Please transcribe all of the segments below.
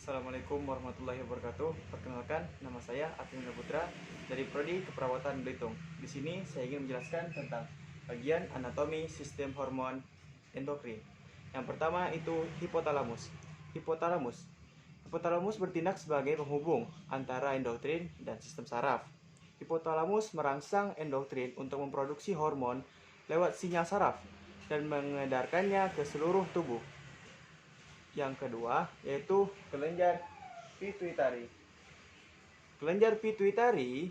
Assalamualaikum warahmatullahi wabarakatuh. Perkenalkan, nama saya Atin Putra dari Prodi Keperawatan Belitung. Di sini saya ingin menjelaskan tentang bagian anatomi sistem hormon endokrin. Yang pertama itu hipotalamus. Hipotalamus. Hipotalamus bertindak sebagai penghubung antara endokrin dan sistem saraf. Hipotalamus merangsang endokrin untuk memproduksi hormon lewat sinyal saraf dan mengedarkannya ke seluruh tubuh. Yang kedua yaitu kelenjar pituitari. Kelenjar pituitari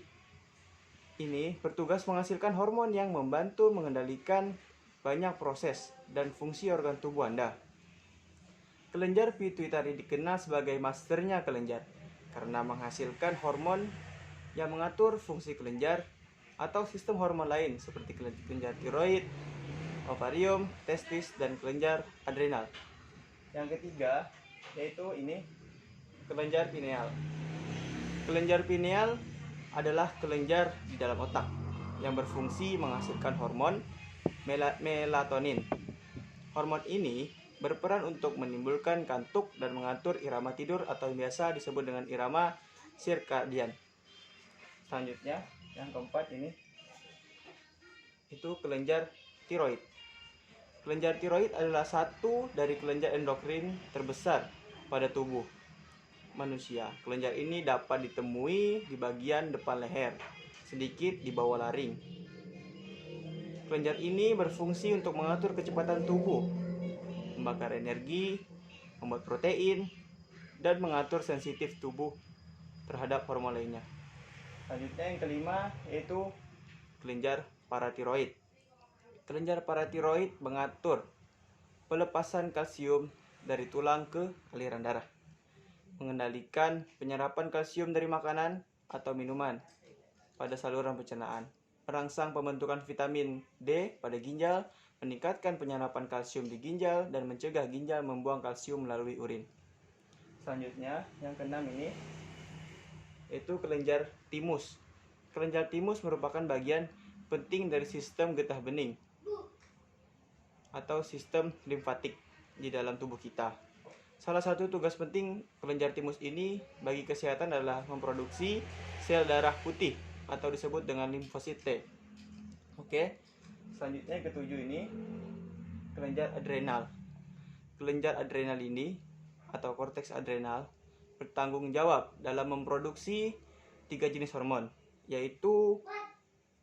ini bertugas menghasilkan hormon yang membantu mengendalikan banyak proses dan fungsi organ tubuh Anda. Kelenjar pituitari dikenal sebagai masternya kelenjar karena menghasilkan hormon yang mengatur fungsi kelenjar atau sistem hormon lain seperti kelenjar tiroid, ovarium, testis, dan kelenjar adrenal. Yang ketiga yaitu ini kelenjar pineal. Kelenjar pineal adalah kelenjar di dalam otak yang berfungsi menghasilkan hormon melatonin. Hormon ini berperan untuk menimbulkan kantuk dan mengatur irama tidur atau yang biasa disebut dengan irama sirkadian. Selanjutnya yang keempat ini itu kelenjar tiroid. Kelenjar tiroid adalah satu dari kelenjar endokrin terbesar pada tubuh manusia. Kelenjar ini dapat ditemui di bagian depan leher, sedikit di bawah laring. Kelenjar ini berfungsi untuk mengatur kecepatan tubuh, membakar energi, membuat protein, dan mengatur sensitif tubuh terhadap hormon lainnya. Selanjutnya yang kelima yaitu kelenjar paratiroid. Kelenjar paratiroid mengatur pelepasan kalsium dari tulang ke aliran darah, mengendalikan penyerapan kalsium dari makanan atau minuman pada saluran pencernaan, merangsang pembentukan vitamin D pada ginjal, meningkatkan penyerapan kalsium di ginjal, dan mencegah ginjal membuang kalsium melalui urin. Selanjutnya, yang keenam ini yaitu kelenjar timus. Kelenjar timus merupakan bagian penting dari sistem getah bening atau sistem limfatik di dalam tubuh kita. Salah satu tugas penting kelenjar timus ini bagi kesehatan adalah memproduksi sel darah putih atau disebut dengan limfosit T. Oke. Selanjutnya yang ketujuh ini kelenjar adrenal. Kelenjar adrenal ini atau korteks adrenal bertanggung jawab dalam memproduksi 3 jenis hormon, yaitu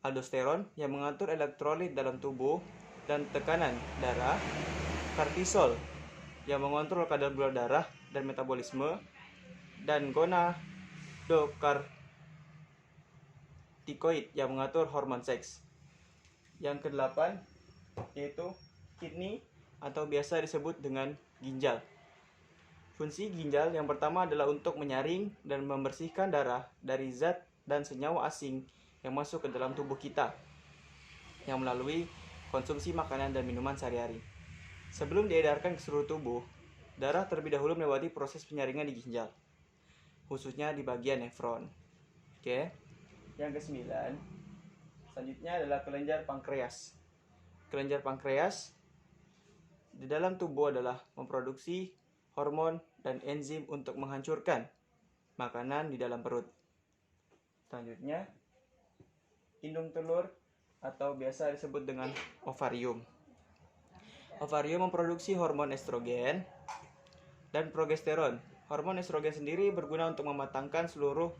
aldosteron yang mengatur elektrolit dalam tubuh dan tekanan darah, kortisol yang mengontrol kadar gula darah dan metabolisme, dan gonadotropin yang mengatur hormon seks. Yang kedelapan yaitu kidney atau biasa disebut dengan ginjal. Fungsi ginjal yang pertama adalah untuk menyaring dan membersihkan darah dari zat dan senyawa asing yang masuk ke dalam tubuh kita yang melalui konsumsi makanan dan minuman sehari-hari. Sebelum diedarkan ke seluruh tubuh, darah terlebih dahulu melewati proses penyaringan di ginjal, khususnya di bagian nefron. Oke. Yang kesembilan, selanjutnya adalah kelenjar pankreas. Kelenjar pankreas di dalam tubuh adalah memproduksi hormon dan enzim untuk menghancurkan makanan di dalam perut. Selanjutnya, indung telur atau biasa disebut dengan ovarium. Ovarium memproduksi hormon estrogen dan progesteron. Hormon estrogen sendiri berguna untuk mematangkan seluruh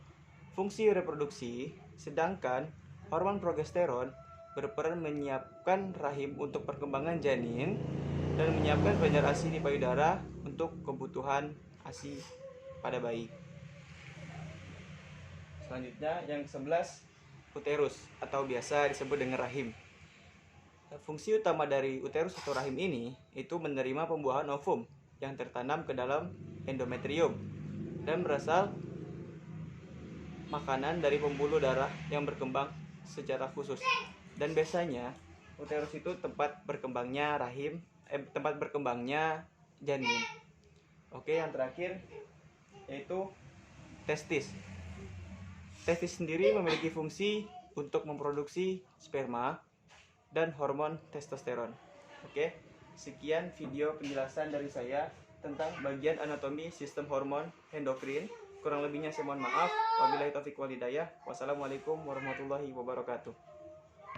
fungsi reproduksi, sedangkan hormon progesteron berperan menyiapkan rahim untuk perkembangan janin dan menyiapkan kelenjar ASI di payudara untuk kebutuhan ASI pada bayi. Selanjutnya yang ke-11, uterus atau biasa disebut dengan rahim. Fungsi utama dari uterus atau rahim ini itu menerima pembuahan ovum yang tertanam ke dalam endometrium dan berasal makanan dari pembuluh darah yang berkembang secara khusus. Dan biasanya uterus itu tempat berkembangnya janin. Oke, yang terakhir yaitu testis. Testis sendiri memiliki fungsi untuk memproduksi sperma dan hormon testosteron. Oke, sekian video penjelasan dari saya. tentang bagian anatomi sistem hormon endokrin. Kurang lebihnya saya mohon maaf. Wabillahi taufiq wal hidayah. Wassalamualaikum warahmatullahi wabarakatuh.